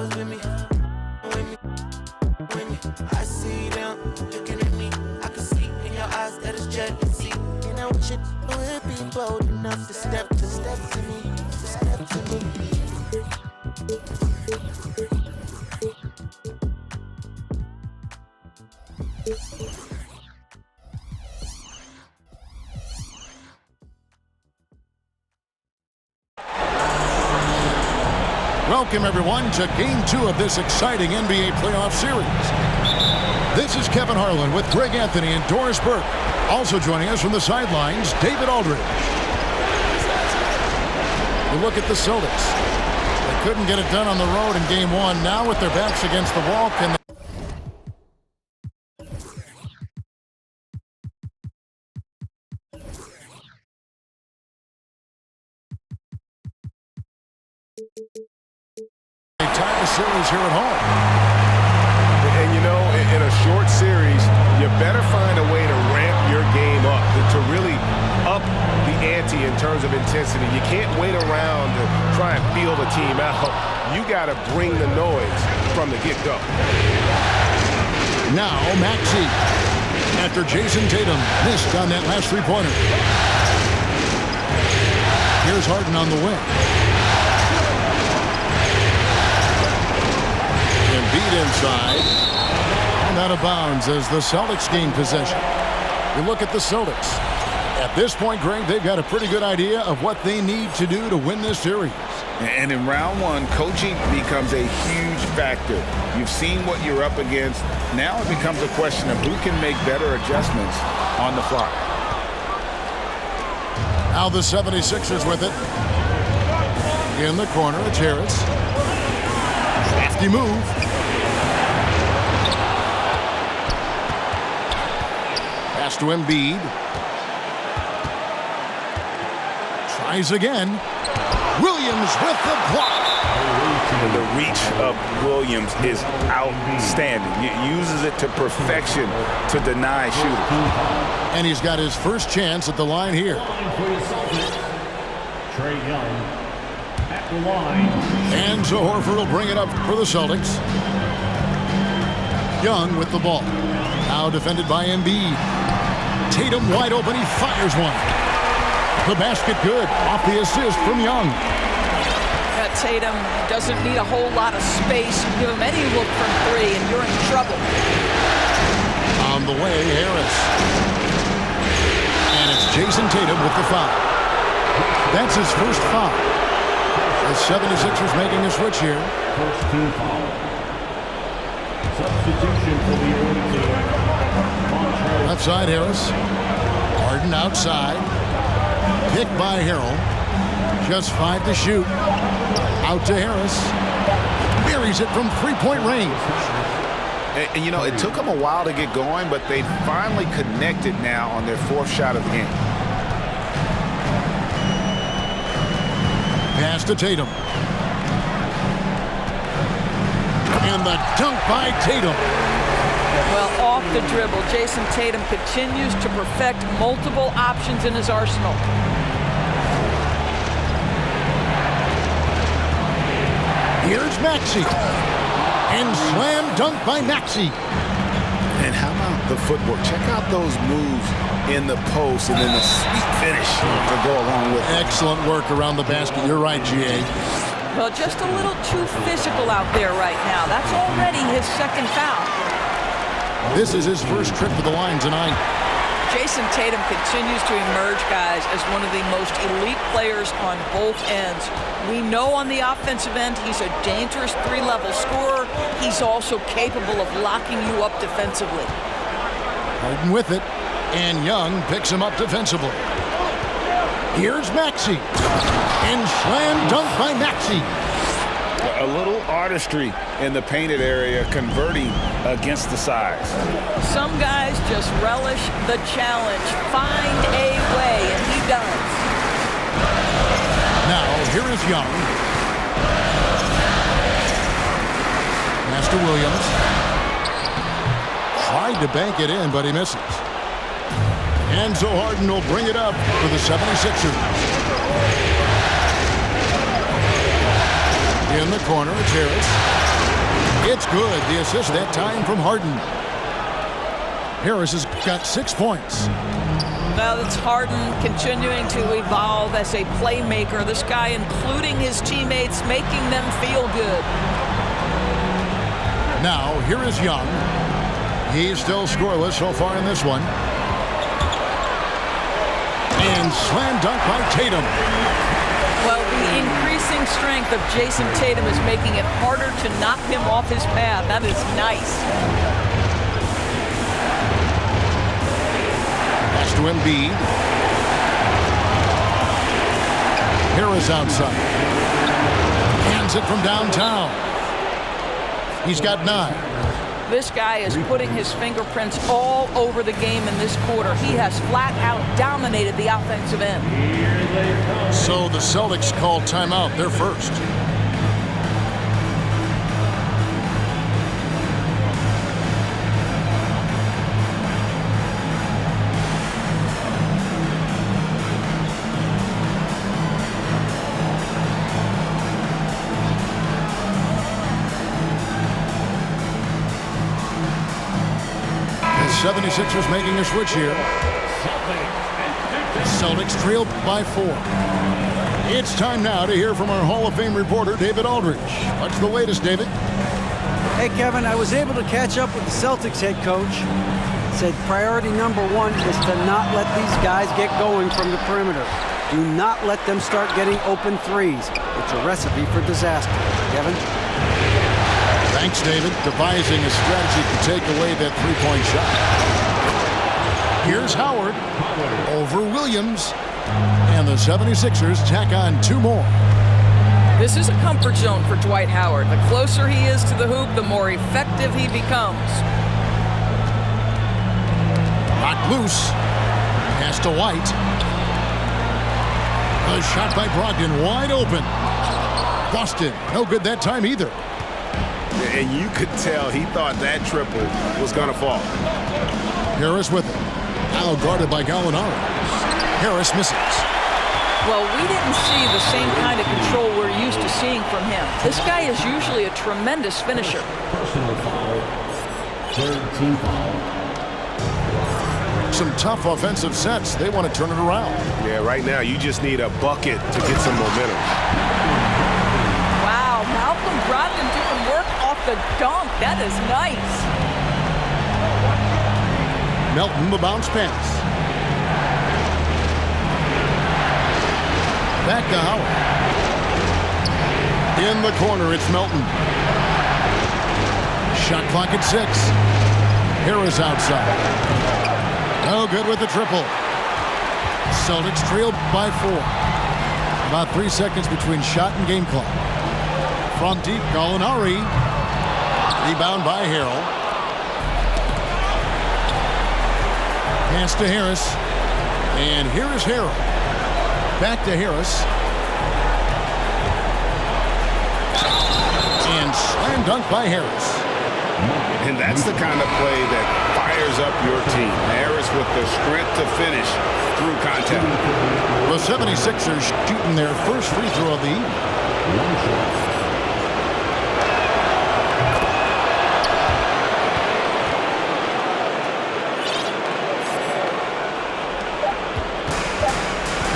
with me, with me, with me. I see them looking at me. I can see in your eyes that it's jealousy. And I wish it would be bold enough to step to me, to step to me. Welcome, everyone, to Game 2 of this exciting NBA playoff series. This is Kevin Harlan with Greg Anthony and Doris Burke. Also joining us from the sidelines, David Aldridge. You look at the Celtics. They couldn't get it done on the road in Game 1. Now with their backs against the wall, can they... tie the series here at home. And you know, in a short series, you better find a way to ramp your game up, to really up the ante in terms of intensity. You can't wait around to try and feel the team out. You got to bring the noise from the get-go. Now, Maxey. After Jason Tatum missed on that last three-pointer. Here's Harden on the wing. Beat inside and out of bounds as the Celtics gain possession. You look at the Celtics. At this point, Greg, they've got a pretty good idea of what they need to do to win this series. And in round one, coaching becomes a huge factor. You've seen what you're up against. Now it becomes a question of who can make better adjustments on the fly. Now the 76ers with it. In the corner, it's Harris. Crafty move. Pass to Embiid. Tries again. Williams with the block. And the reach of Williams is outstanding. He uses it to perfection to deny shooters. And he's got his first chance at the line here. Trae Young at the line. And so Horford will bring it up for the Celtics. Young with the ball. Now defended by Embiid. Tatum wide open. He fires one. The basket good. Off the assist from Young. Tatum doesn't need a whole lot of space. Give him any look from three, and you're in trouble. On the way, Harris. And it's Jason Tatum with the foul. That's his first foul. The 76ers making a switch here. First team foul. Substitution for the away team. Left side, Harris. Harden outside. Picked by Harrell. Just 5 to shoot. Out to Harris. Buries it from three-point range. And you know, it took them a while to get going, but they finally connected now on their fourth shot of the game. Pass to Tatum. And the dunk by Tatum. Well, off the dribble, Jason Tatum continues to perfect multiple options in his arsenal. Here's Maxey. And slam dunk by Maxey. And how about the footwork? Check out those moves in the post and then the sweet finish to go along with it. Excellent work around the basket. You're right, G.A. Well, just a little too physical out there right now. That's already his second foul. This is his first trip to the line tonight. Jason Tatum continues to emerge, guys, as one of the most elite players on both ends. We know on the offensive end he's a dangerous three-level scorer. He's also capable of locking you up defensively. Harden with it, and Young picks him up defensively. Here's Maxey. And slam dunk by Maxey. A little artistry in the painted area, converting against the size. Some guys just relish the challenge. Find a way, and he does. Now, here is Young. Pass to Williams. Tried to bank it in, but he misses. And so Harden will bring it up for the 76ers. In the corner, it's Harris. It's good. The assist that time from Harden. Harris has got 6 points. Now that's Harden continuing to evolve as a playmaker. This guy, including his teammates, making them feel good. Now, here is Young. He's still scoreless so far in this one. And slam dunk by Tatum. Well, the increasing strength of Jason Tatum is making it harder to knock him off his path. That is nice. Pass to Embiid. Harris outside. Hands it from downtown. He's got 9. This guy is putting his fingerprints all over the game in this quarter. He has flat out dominated the offensive end. So the Celtics call timeout. They're first. The 76ers making a switch here. Celtics trail by 4. It's time now to hear from our Hall of Fame reporter, David Aldridge. What's the latest, David? Hey, Kevin, I was able to catch up with the Celtics head coach. Said priority number 1 is to not let these guys get going from the perimeter. Do not let them start getting open threes. It's a recipe for disaster. Kevin? Thanks, David. Devising a strategy to take away that three-point shot. Here's Howard over Williams. And the 76ers tack on 2 more. This is a comfort zone for Dwight Howard. The closer he is to the hoop, the more effective he becomes. Knocked loose. Pass to White. A shot by Brogdon, wide open. Busted. No good that time either. And you could tell he thought that triple was going to fall. Harris with it. Now guarded by Gallinari. Harris misses. Well, we didn't see the same kind of control we're used to seeing from him. This guy is usually a tremendous finisher. Personal foul. Third team foul. Some tough offensive sets. They want to turn it around. Yeah, right now you just need a bucket to get some momentum. Wow, Malcolm Brogdon doing work off the dunk. That is nice. Melton, the bounce pass. Back to Howard. In the corner, it's Melton. Shot clock at 6. Harris outside. No good with the triple. Celtics trailed by 4. About 3 seconds between shot and game clock. From deep, Gallinari. Rebound by Harrell. Pass to Harris. And here is Harrell. Back to Harris. And slam dunk by Harris. And that's the kind of play that fires up your team. Harris with the strength to finish through contact. The 76ers shooting their first free throw of the evening.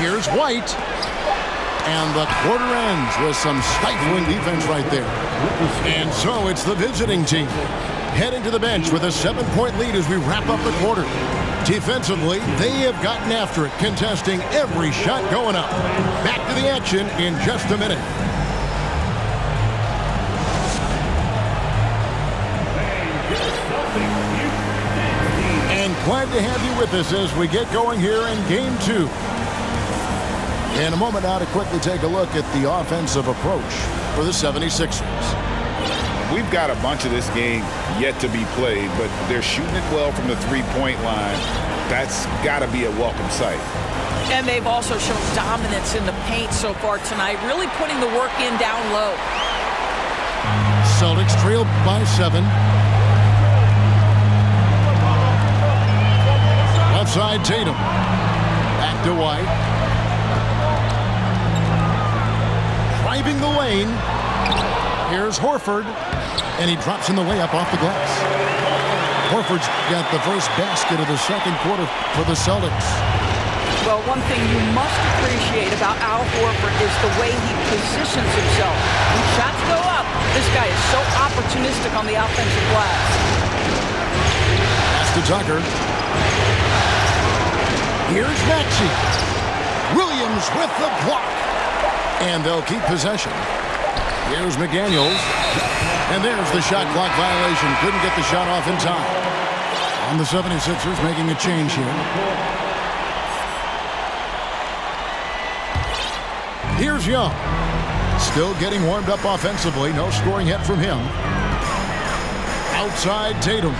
Here's White. And the quarter ends with some stifling defense right there. And so it's the visiting team heading to the bench with a 7-point lead as we wrap up the quarter. Defensively, they have gotten after it, contesting every shot going up. Back to the action in just a minute. And glad to have you with us as we get going here in Game 2. In a moment now to quickly take a look at the offensive approach for the 76ers. We've got a bunch of this game yet to be played, but they're shooting it well from the three-point line. That's got to be a welcome sight. And they've also shown dominance in the paint so far tonight, really putting the work in down low. Celtics trail by 7. Left side, Tatum. Back to White. Driving the lane. Here's Horford. And he drops in the layup off the glass. Horford's got the first basket of the second quarter for the Celtics. Well, one thing you must appreciate about Al Horford is the way he positions himself. When shots go up, this guy is so opportunistic on the offensive glass. Pass to Tucker. Here's Maxey. Williams with the block. And they'll keep possession. Here's McDaniels. And there's the shot clock violation. Couldn't get the shot off in time. On the 76ers making a change here. Here's Young. Still getting warmed up offensively. No scoring yet from him. Outside Tatum.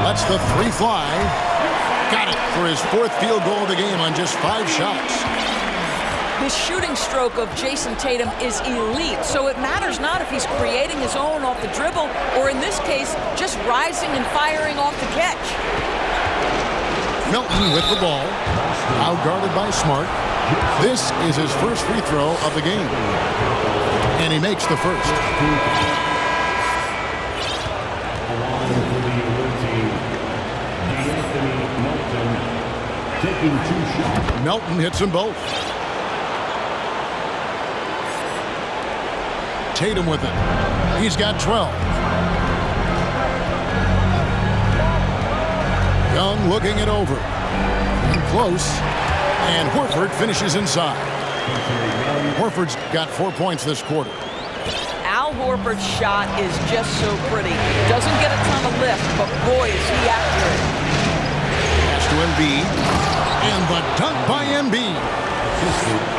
Lets the three fly. Got it for his fourth field goal of the game on just 5 shots. The shooting stroke of Jason Tatum is elite, so it matters not if he's creating his own off the dribble or, in this case, just rising and firing off the catch. Milton with the ball. Out guarded by Smart. This is his first free throw of the game. And he makes the first. Taking 2 shots. Melton hits them both. Tatum with it. He's got 12. Young looking it over. And close. And Horford finishes inside. Horford's got 4 points this quarter. Al Horford's shot is just so pretty. Doesn't get a ton of lift, but boy, is he accurate. Pass to Embiid. And the dunk by Embiid.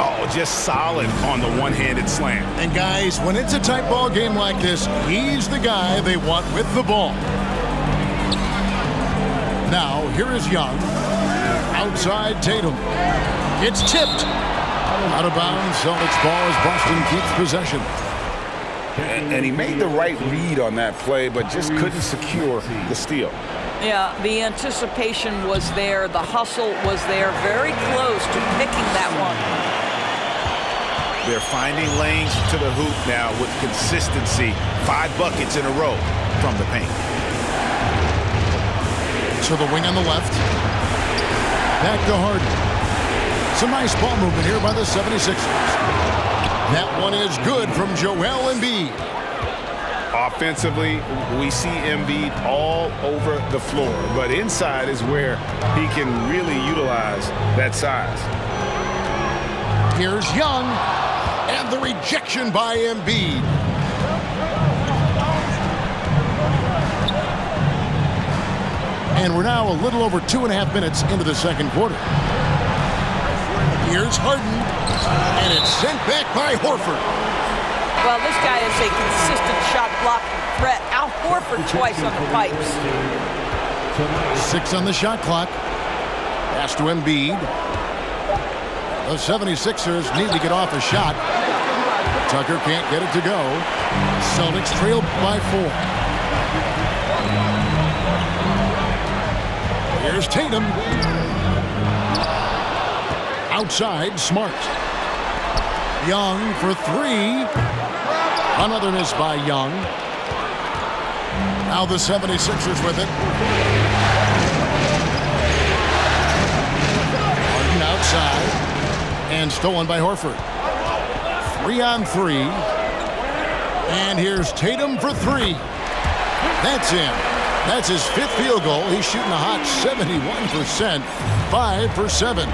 Oh, just solid on the one-handed slam. And guys, when it's a tight ball game like this, he's the guy they want with the ball. Now, here is Young. Outside Tatum. It's tipped. Out of bounds. Celtics ball as Boston keeps possession. And he made the right read on that play, but just couldn't secure the steal. Yeah, the anticipation was there. The hustle was there. Very close to picking that one. They're finding lanes to the hoop now with consistency. 5 buckets in a row from the paint. To the wing on the left. Back to Harden. Some nice ball movement here by the 76ers. That one is good from Joel Embiid. Offensively, we see Embiid all over the floor, but inside is where he can really utilize that size. Here's Young, and the rejection by Embiid. And we're now a little over 2.5 minutes into the second quarter. Here's Harden, and it's sent back by Horford. Well, this guy is a consistent shot blocking threat. Al Horford twice on the pipes. 6 on the shot clock. Pass to Embiid. The 76ers need to get off a shot. Tucker can't get it to go. Celtics trail by 4. Here's Tatum. Outside, Smart. Young for 3. Another miss by Young. Now the 76ers with it. Harden outside. And stolen by Horford. 3 on 3. And here's Tatum for 3. That's in. That's his 5th field goal. He's shooting a hot 71%. 5 for 7.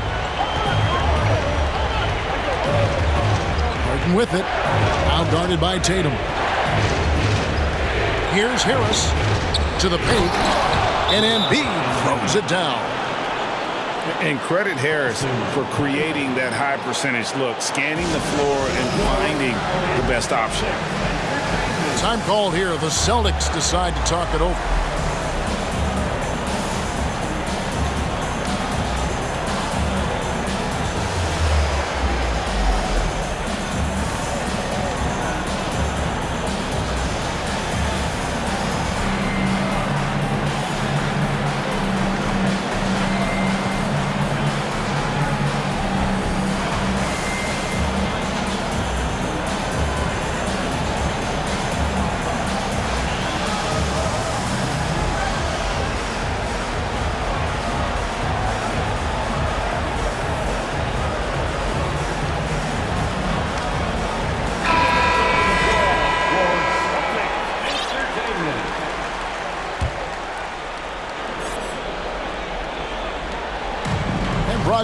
Harden with it. Out-guarded by Tatum. Here's Harris to the paint. And Embiid throws it down. And credit Harris for creating that high percentage look, scanning the floor and finding the best option. Time called here. The Celtics decide to talk it over.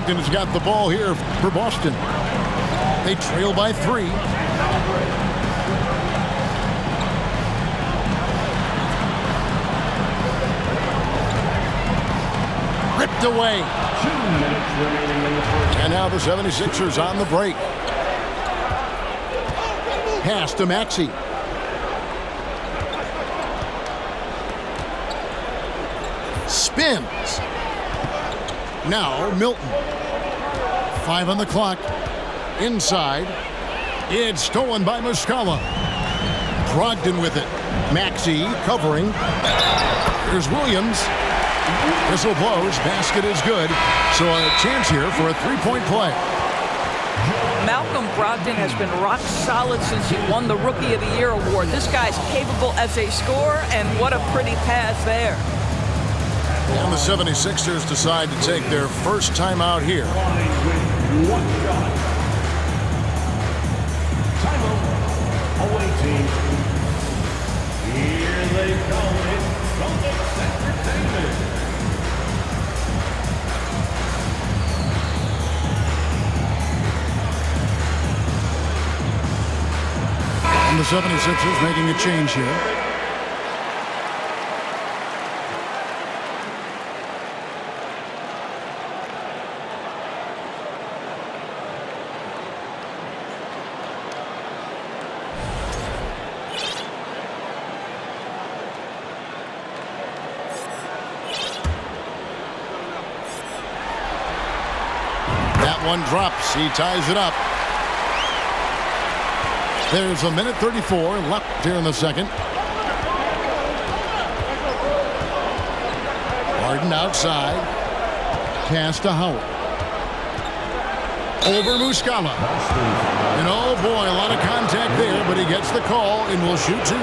Brogdon has got the ball here for Boston. They trail by 3. Ripped away. 2 minutes remaining in the first. And now the 76ers on the break. Pass to Maxey. Spins. Now Milton. 5 on the clock. Inside. It's stolen by Muscala. Brogdon with it. Maxey covering. Here's Williams. Whistle blows. Basket is good. So a chance here for a 3-point play. Malcolm Brogdon has been rock solid since he won the Rookie of the Year award. This guy's capable as a scorer, and what a pretty pass there. And the 76ers decide to take their first time out here. With 1 shot. Timeout. Away team. Here they come. It's Celtics Entertainment. And the 76ers making a change here. That one drops. He ties it up. There's a minute 34 left here in the second. Harden outside. Pass to Howard. Over Muscala. And oh boy, a lot of contact there, but he gets the call and will shoot 2.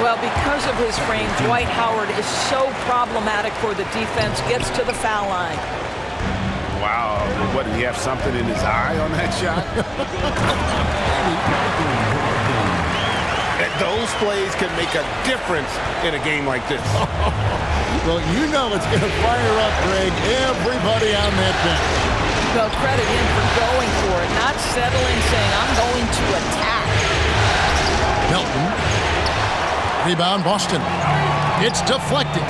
Well, because of his frame, Dwight Howard is so problematic for the defense. Gets to the foul line. Wow. What, did he have something in his eye on that shot? Those plays can make a difference in a game like this. Well, you know it's going to fire up, Greg, everybody on that bench. Well, credit him for going for it, not settling, saying, I'm going to attack. Milton. Rebound, Boston. It's deflected.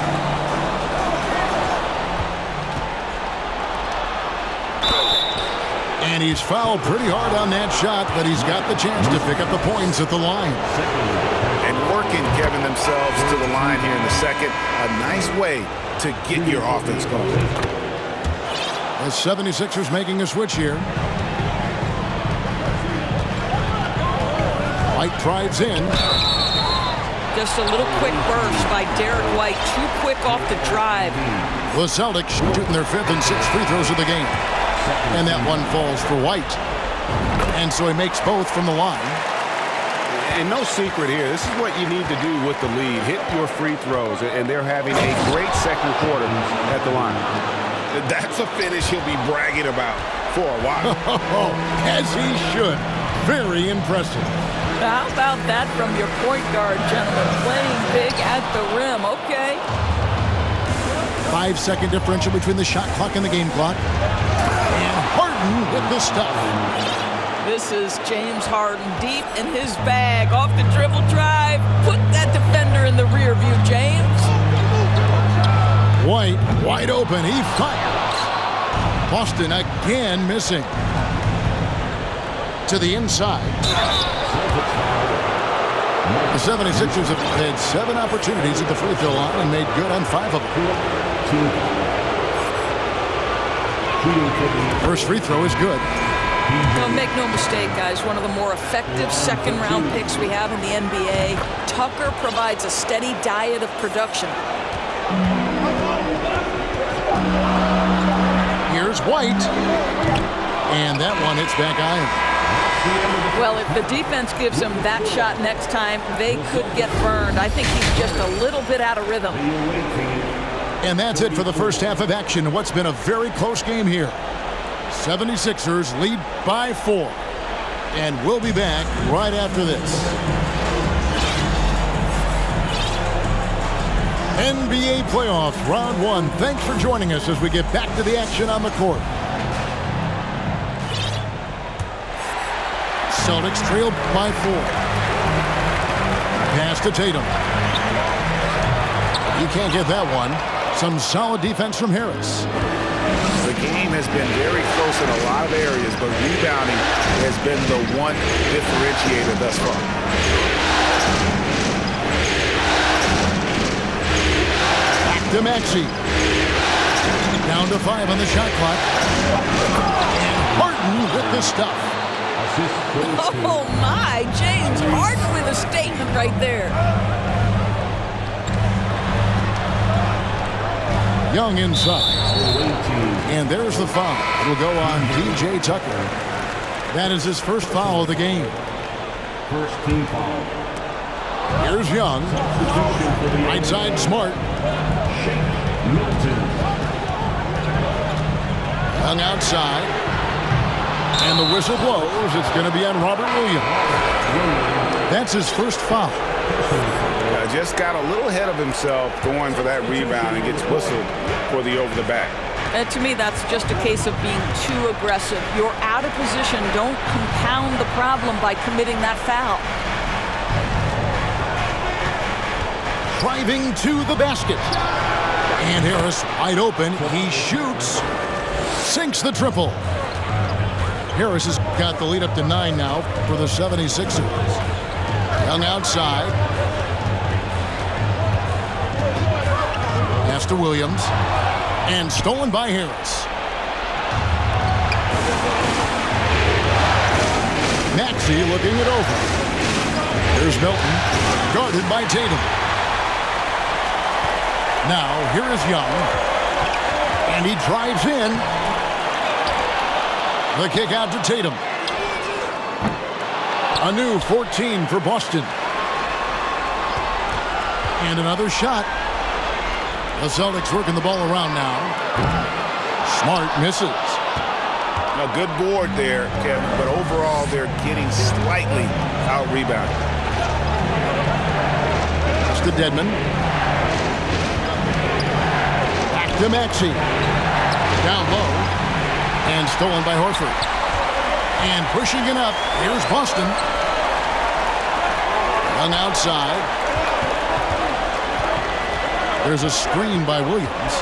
And he's fouled pretty hard on that shot, but he's got the chance to pick up the points at the line. And working, Kevin, themselves to the line here in the second. A nice way to get your offense going. The 76ers making a switch here. White drives in. Just a little quick burst by Derek White. Too quick off the drive. The Celtics shooting their 5th and 6th free throws of the game. And that one falls for White. And so he makes both from the line. And no secret here. This is what you need to do with the lead. Hit your free throws. And they're having a great second quarter at the line. That's a finish he'll be bragging about for a while. As he should. Very impressive. How about that from your point guard, gentlemen? Playing big at the rim. Okay. 5-second differential between the shot clock and the game clock. And Harden with the stuff. This is James Harden deep in his bag. Off the dribble drive. Put that defender in the rear view, James. White wide open. He fires. Boston again missing. To the inside. The 76ers have had 7 opportunities at the free throw line and made good on 5 of them. First free throw is good. No, make no mistake, guys. One of the more effective second-round picks we have in the NBA. Tucker provides a steady diet of production. Here's White. And that one hits back iron. Well, if the defense gives him that shot next time, they could get burned. I think he's just a little bit out of rhythm. And that's it for the first half of action. What's been a very close game here. 76ers lead by 4. And we'll be back right after this. NBA playoffs, round 1. Thanks for joining us as we get back to the action on the court. Celtics trail by 4. Pass to Tatum. You can't get that one. Some solid defense from Harris. The game has been very close in a lot of areas, but rebounding has been the one differentiator thus far. Back to Maxey. Down to 5 on the shot clock. And Harden with the stuff. Oh my, James Harden with a statement right there. Young inside. And there's the foul. It'll go on P.J. Tucker. That is his first foul of the game. First team foul. Here's Young. Right side, Smart. Milton. Young outside. And the whistle blows. It's going to be on Robert Williams. That's his first foul. Just got a little ahead of himself going for that rebound and gets whistled for the over the back. And to me, that's just a case of being too aggressive. You're out of position. Don't compound the problem by committing that foul. Driving to the basket. And Harris wide open. He shoots. Sinks the triple. Harris has got the lead up to 9 now for the 76ers. Young outside. Pass to Williams. And stolen by Harris. Maxey looking it over. Here's Milton. Guarded by Tatum. Now, here is Young. And he drives in. The kick out to Tatum. A new 14 for Boston. And another shot. The Celtics working the ball around now. Smart misses. A good board there, Kevin, but overall they're getting slightly out-rebounded. It's to Dedmon. Back to Maxey. Down low. And stolen by Horford. And pushing it up. Here's Boston. Young outside. There's a screen by Williams.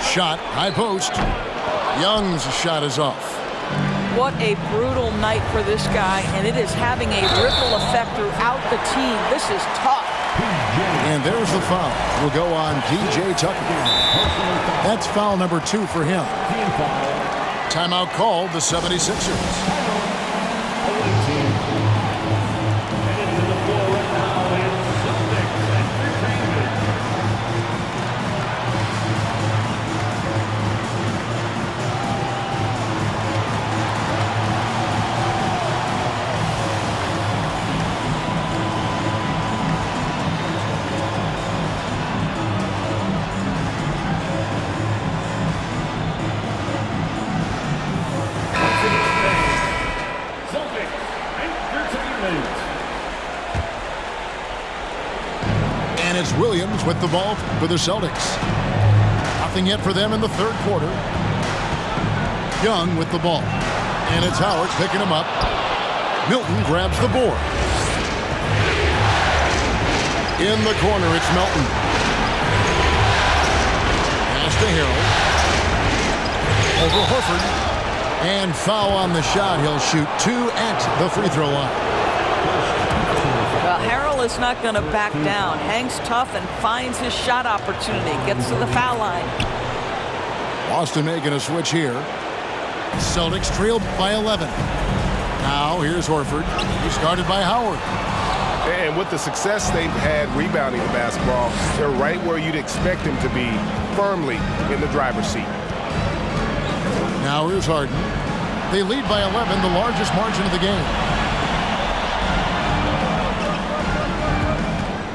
Shot, high post. Young's shot is off. What a brutal night for this guy, and it is having a ripple effect throughout the team. This is tough. And there's the foul. Will go on P.J. Tucker. That's foul number 2 for him. Timeout called the 76ers. And it's Williams with the ball for the Celtics. Nothing yet for them in the third quarter. Young with the ball. And it's Howard picking him up. Milton grabs the board. In the corner, it's Milton. Pass to Harrell. Over Horford. And foul on the shot. He'll shoot 2 at the free throw line. Well, Harrell is not going to back down. Hangs tough and finds his shot opportunity. Gets to the foul line. Boston making a switch here. Celtics trailed by 11. Now here's Horford. He's guarded by Howard. And with the success they've had rebounding the basketball, they're right where you'd expect them to be, firmly in the driver's seat. Now here's Harden. They lead by 11, the largest margin of the game.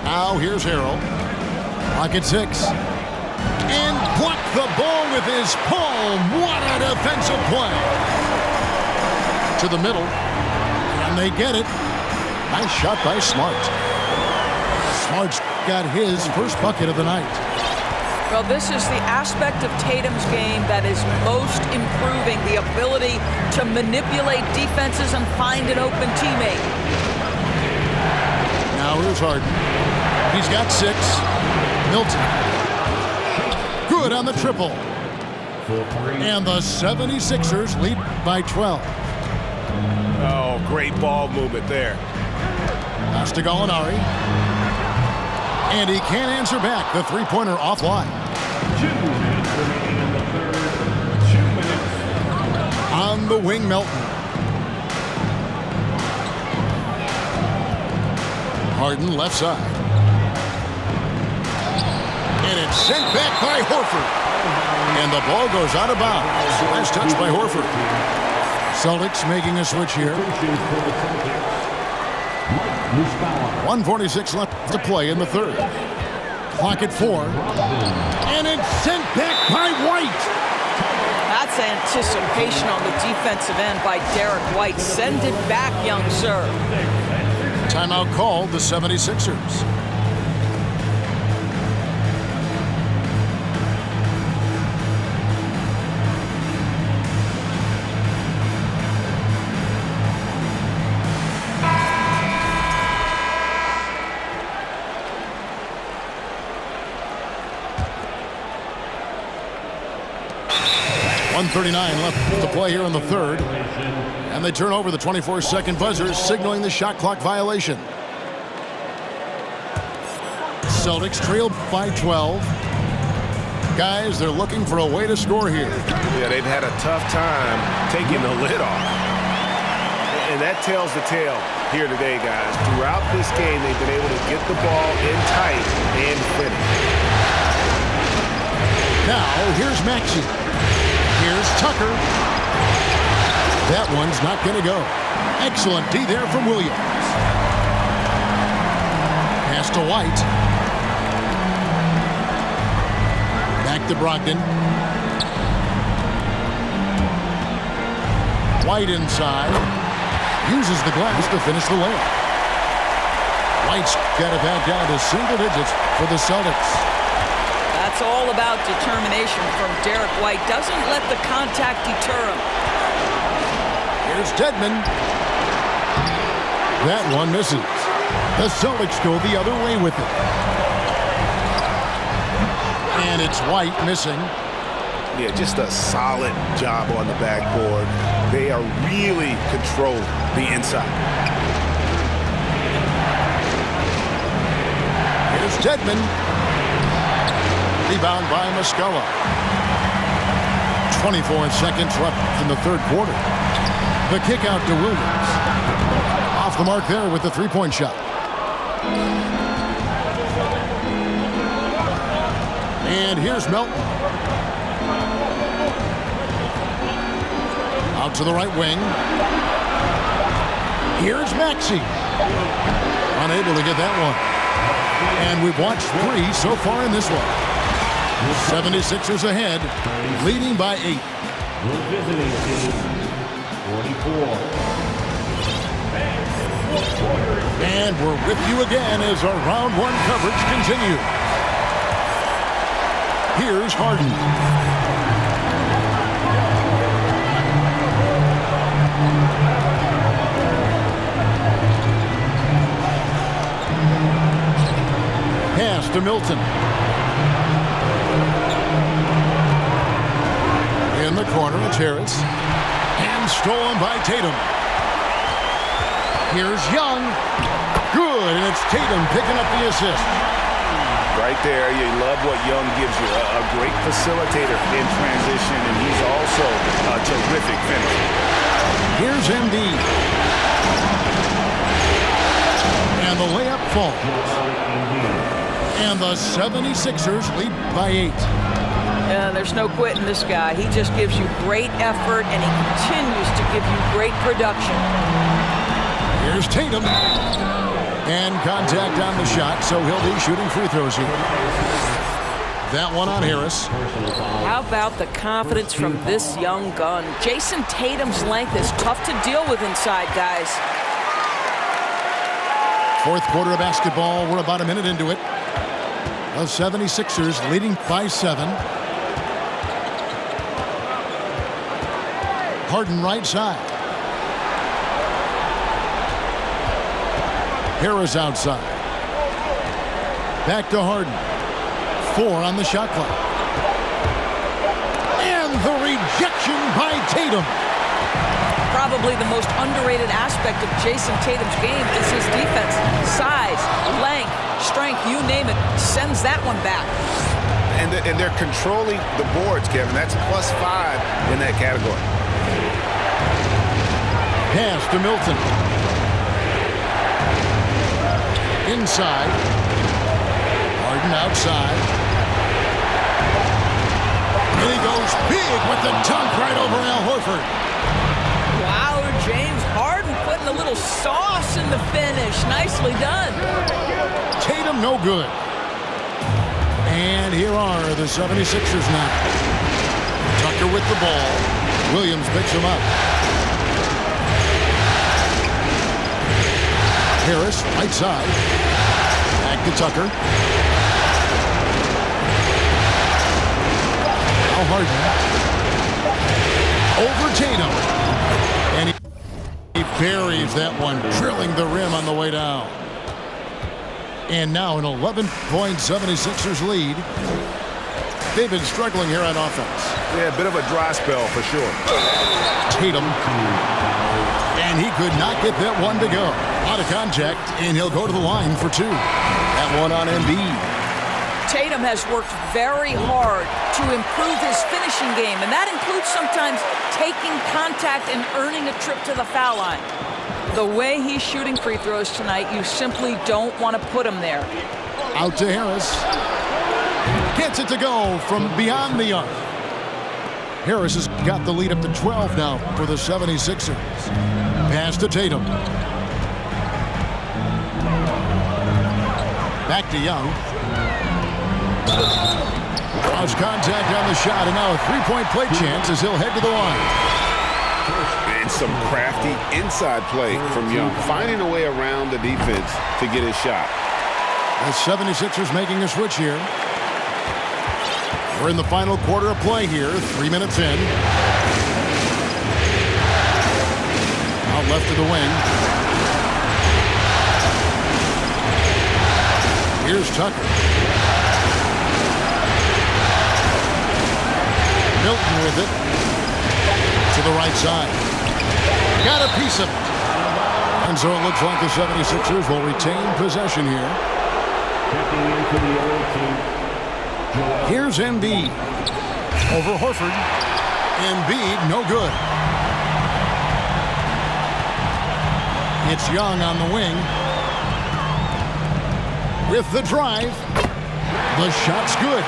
Now here's Harrell. Pocket 6. And blocked the ball with his palm. What a defensive play. To the middle. And they get it. Nice shot by Smart. Smart's got his first bucket of the night. Well, this is the aspect of Tatum's game that is most improving, the ability to manipulate defenses and find an open teammate. Now here's Harden. He's got 6. Milton. Good on the triple. And the 76ers lead by 12. Oh, great ball movement there. Pass to Gallinari. And he can't answer back. The three-pointer offline. 2 minutes remaining in the third. 2 minutes. On the wing, Melton. Harden left side. And it's sent back by Horford. And the ball goes out of bounds. Last touch by Horford. Celtics making a switch here. 1:46 left to play in the third. Clock at 4. And it's sent back by White. That's anticipation on the defensive end by Derek White. Send it back, young sir. Timeout called the 76ers. .139 left to play here in the third. And they turn over the 24-second buzzer, signaling the shot clock violation. Celtics trail by 12. Guys, they're looking for a way to score here. Yeah, they've had a tough time taking the lid off. And that tells the tale here today, guys. Throughout this game, they've been able to get the ball in tight and finish. Now, here's Maxey. Here's Tucker. That one's not going to go. Excellent D there from Williams. Pass to White. Back to Brogdon. White inside. Uses the glass to finish the layup. White's got it back down to single digits for the Celtics. That's all about determination from Derek White. Doesn't let the contact deter him. Here's Dedmon. That one misses. The Celtics go the other way with it. And it's White missing. Yeah, just a solid job on the backboard. They are really controlling the inside. Here's Dedmon. Rebound by Muscala. 24 seconds left in the third quarter. The kick out to Williams. Off the mark there with the three-point shot. And here's Melton. Out to the right wing. Here's Maxey. Unable to get that one. And we've watched 3 so far in this one. 76ers ahead, leading by 8. The visiting team, 44. And we're with you again as our round 1 coverage continues. Here's Harden. Pass to Milton. In the corner, it's Harris. And stolen by Tatum. Here's Young. Good, and it's Tatum picking up the assist. Right there, you love what Young gives you. A great facilitator in transition, and he's also a terrific finisher. Here's Embiid. And the layup falls. And the 76ers lead by 8. There's no quitting this guy. He just gives you great effort, and he continues to give you great production. Here's Tatum. And contact on the shot, so he'll be shooting free throws here. That one on Harris. How about the confidence from this young gun? Jason Tatum's length is tough to deal with inside, guys. Fourth quarter of basketball. We're about a minute into it. The 76ers leading by 7. Harden right side. Harris outside. Back to Harden. 4 on the shot clock. And the rejection by Tatum. Probably the most underrated aspect of Jason Tatum's game is his defense. Size, length, strength, you name it, sends that one back. And they're controlling the boards, Kevin. That's +5 in that category. Pass to Milton. Inside. Harden outside. And he goes big with the dunk right over Al Horford. Wow, James Harden putting a little sauce in the finish. Nicely done. Tatum no good. And here are the 76ers now. Tucker with the ball. Williams picks him up. Harris, right side. Back to Tucker. Now Harden. Over Tatum. And he buries that one, drilling the rim on the way down. And now an 11-point 76ers lead. They've been struggling here on offense. Yeah, a bit of a dry spell for sure. Tatum. And he could not get that one to go. Out of contact, and he'll go to the line for 2. That one on Embiid. Tatum has worked very hard to improve his finishing game, and that includes sometimes taking contact and earning a trip to the foul line. The way he's shooting free throws tonight, you simply don't want to put him there. Out to Harris. Gets it to go from beyond the arc. Harris has got the lead up to 12 now for the 76ers. Pass to Tatum. Back to Young. Lost contact on the shot, and now a three-point play chance as he'll head to the line. And some crafty inside play from Young, finding a way around the defense to get his shot. The 76ers making a switch here. We're in the final quarter of play here, 3 minutes in. Out left to the wing. Here's Tucker. Milton with it. To the right side. Got a piece of it. And so it looks like the 76ers will retain possession here. Checking into the other team. Here's Embiid. Over Horford. Embiid, no good. It's Young on the wing. With the drive. The shot's good.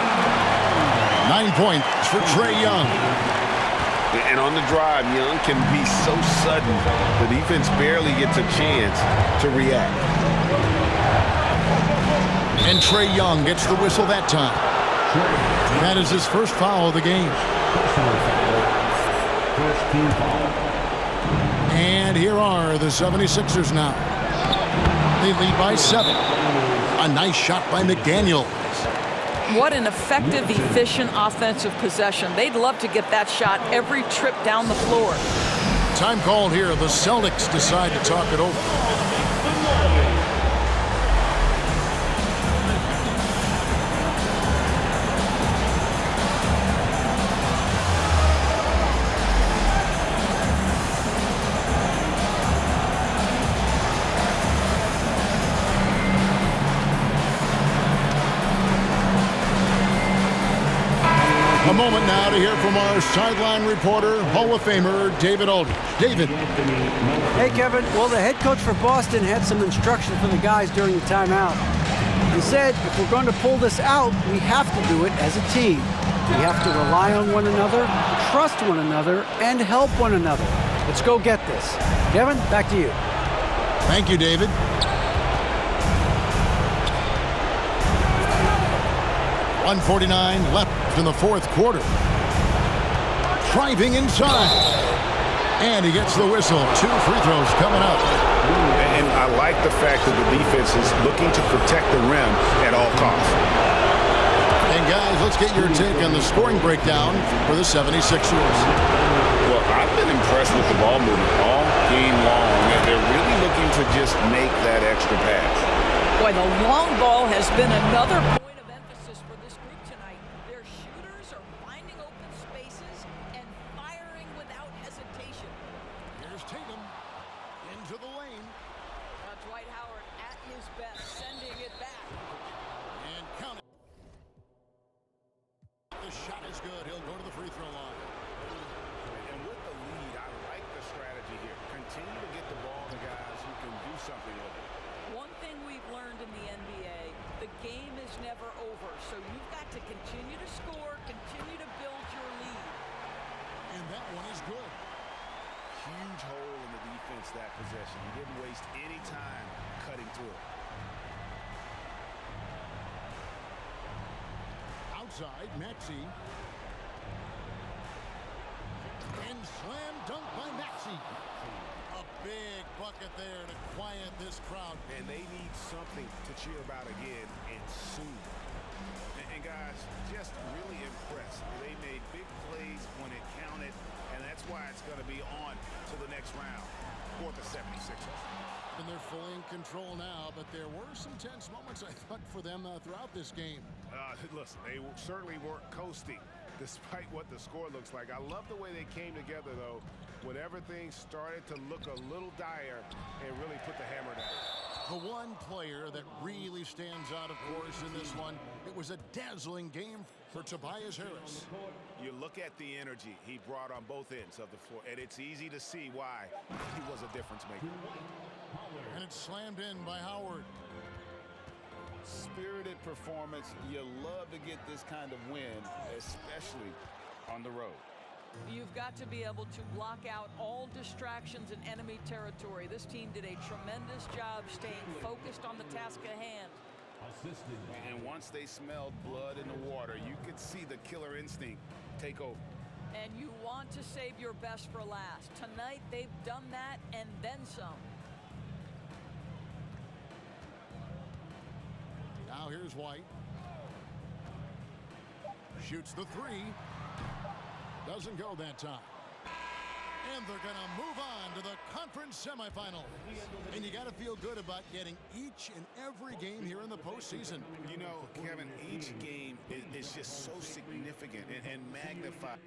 9 points for Trae Young. And on the drive, Young can be so sudden. The defense barely gets a chance to react. And Trae Young gets the whistle that time. That is his first foul of the game. First team foul. And here are the 76ers now. They lead by 7. A nice shot by McDaniel. What an effective, efficient offensive possession. They'd love to get that shot every trip down the floor. Time called here. The Celtics decide to talk it over. A moment now to hear from our sideline reporter, Hall of Famer David Aldridge. David. Hey, Kevin. Well, the head coach for Boston had some instruction for the guys during the timeout. He said, if we're going to pull this out, we have to do it as a team. We have to rely on one another, trust one another, and help one another. Let's go get this. Kevin, back to you. Thank you, David. .149 left in the fourth quarter. Driving inside. And he gets the whistle. 2 free throws coming up. And I like the fact that the defense is looking to protect the rim at all costs. guys, let's get your take on the scoring breakdown for the 76ers. Well, I've been impressed with the ball movement all game long, and they're really looking to just make that extra pass. Boy, the long ball has been another point of emphasis for this group tonight. Their shooters are finding open spaces and firing without hesitation. Here's Tatum into the lane. Dwight Howard at his best, sending it back. And count it. The shot is good. He'll go to the free throw line. And with the lead, I like the strategy here. Continue to get the ball to guys who can do something with it. One thing we've learned in the NBA, the game is never over. So you've got to continue to score, continue to build your lead. And that one is good. Huge hole in the defense that possession. He didn't waste any time cutting through it. Outside, Maxey. And slam dunk by Maxey. A big bucket there to quiet this crowd. And they need something to cheer about again, and soon. And guys, just really impressed. They made big plays when it counted, and that's why it's going to be on to the next round for the 76ers. And they're fully in control now, but there were some tense moments, I thought, for them throughout this game. Listen, they certainly weren't coasting, despite what the score looks like. I love the way they came together, though, when everything started to look a little dire and really put the hammer down. The one player that really stands out, of course, in this one, it was a dazzling game for Tobias Harris. You look at the energy he brought on both ends of the floor, and it's easy to see why he was a difference maker. And it's slammed in by Howard. Spirited performance. You love to get this kind of win, especially on the road. You've got to be able to block out all distractions in enemy territory. This team did a tremendous job staying focused on the task at hand. And once they smelled blood in the water, you could see the killer instinct take over. And you want to save your best for last. Tonight, they've done that and then some. Now here's White. Shoots the three. Doesn't go that time. And they're going to move on to the conference semifinals. And you got to feel good about getting each and every game here in the postseason. You know, Kevin, each game is just so significant and magnified.